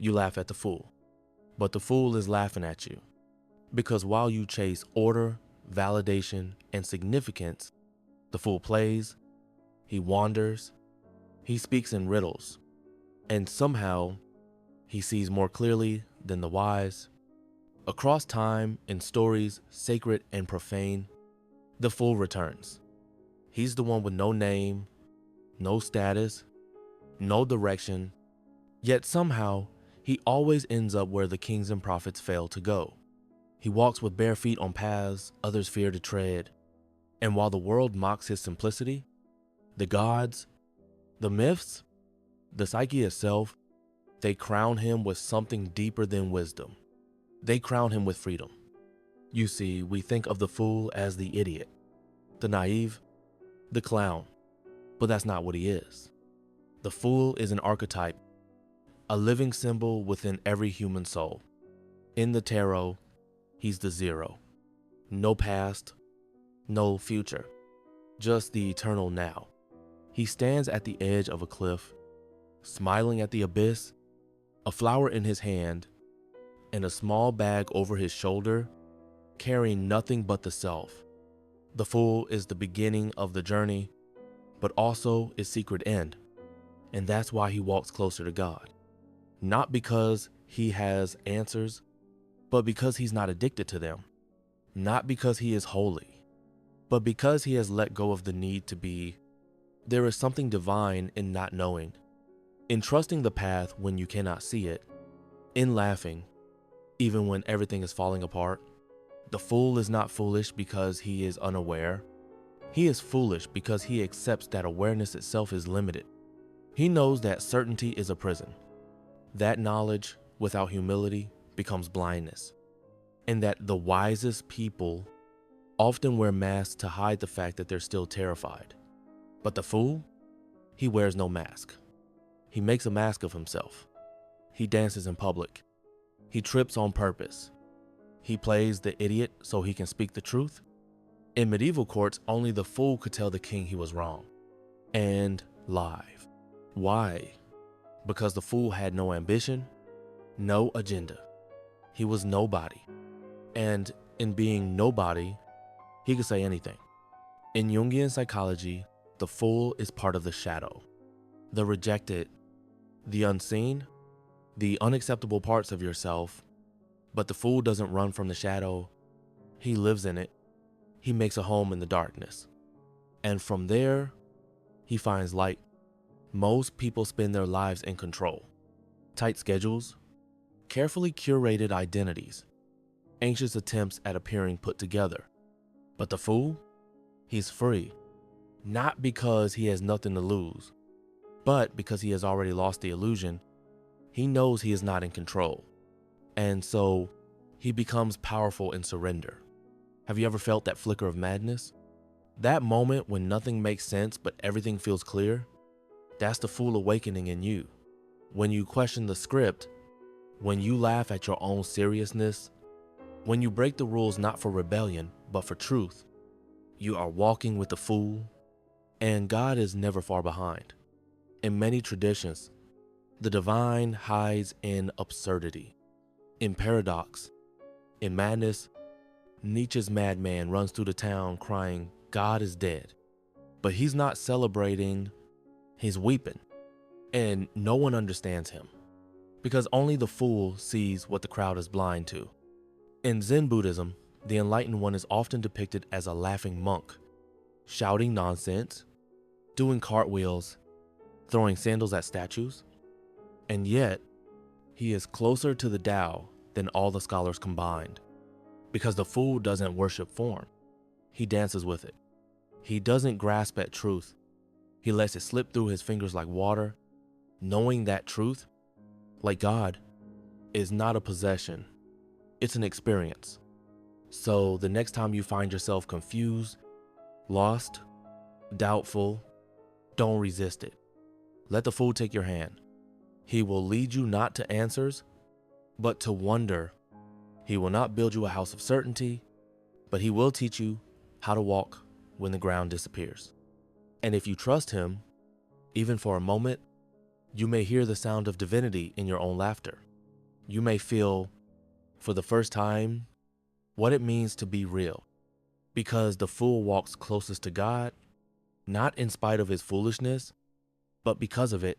You laugh at the fool, but the fool is laughing at you. Because while you chase order, validation, and significance, the fool plays, he wanders, he speaks in riddles, and somehow he sees more clearly than the wise. Across time, in stories sacred and profane, the fool returns. He's the one with no name, no status, no direction, yet somehow he always ends up where the kings and prophets fail to go. He walks with bare feet on paths others fear to tread, and while the world mocks his simplicity, the gods, the myths, the psyche itself, they crown him with something deeper than wisdom. They crown him with freedom. You see, we think of the fool as the idiot, the naive, the clown, but that's not what he is. The fool is an archetype, a living symbol within every human soul. In the tarot, he's the zero. No past, no future, just the eternal now. He stands at the edge of a cliff, smiling at the abyss, a flower in his hand, and a small bag over his shoulder, carrying nothing but the self. The fool is the beginning of the journey, but also its secret end. And that's why he walks closer to God. Not because he has answers, but because he's not addicted to them. Not because he is holy, but because he has let go of the need to be. There is something divine in not knowing, in trusting the path when you cannot see it, in laughing, even when everything is falling apart. The fool is not foolish because he is unaware. He is foolish because he accepts that awareness itself is limited. He knows that certainty is a prison. That knowledge without humility becomes blindness. And that the wisest people often wear masks to hide the fact that they're still terrified. But the fool, he wears no mask. He makes a mask of himself. He dances in public. He trips on purpose. He plays the idiot so he can speak the truth. In medieval courts, only the fool could tell the king he was wrong. And live. Why? Because the fool had no ambition, no agenda. He was nobody. And in being nobody, he could say anything. In Jungian psychology, the fool is part of the shadow, the rejected, the unseen, the unacceptable parts of yourself. But the fool doesn't run from the shadow. He lives in it. He makes a home in the darkness. And from there, he finds light. Most people spend their lives in control. Tight schedules, carefully curated identities, anxious attempts at appearing put together. But the fool, he's free. Not because he has nothing to lose, but because he has already lost the illusion. He knows he is not in control. And so he becomes powerful in surrender. Have you ever felt that flicker of madness? That moment when nothing makes sense but everything feels clear? That's the fool awakening in you. When you question the script, when you laugh at your own seriousness, when you break the rules not for rebellion but for truth, you are walking with the fool, and God is never far behind. In many traditions, the divine hides in absurdity, in paradox, in madness. Nietzsche's madman runs through the town crying, "God is dead." But he's not celebrating, he's weeping. And no one understands him, because only the fool sees what the crowd is blind to. In Zen Buddhism, the enlightened one is often depicted as a laughing monk, shouting nonsense, doing cartwheels, throwing sandals at statues. And yet, he is closer to the Tao than all the scholars combined. Because the fool doesn't worship form, he dances with it. He doesn't grasp at truth. He lets it slip through his fingers like water, knowing that truth, like God, is not a possession. It's an experience. So the next time you find yourself confused, lost, doubtful, don't resist it. Let the fool take your hand. He will lead you not to answers, but to wonder. He will not build you a house of certainty, but he will teach you how to walk when the ground disappears. And if you trust him, even for a moment, you may hear the sound of divinity in your own laughter. You may feel, for the first time, what it means to be real. Because the fool walks closest to God, not in spite of his foolishness, but because of it.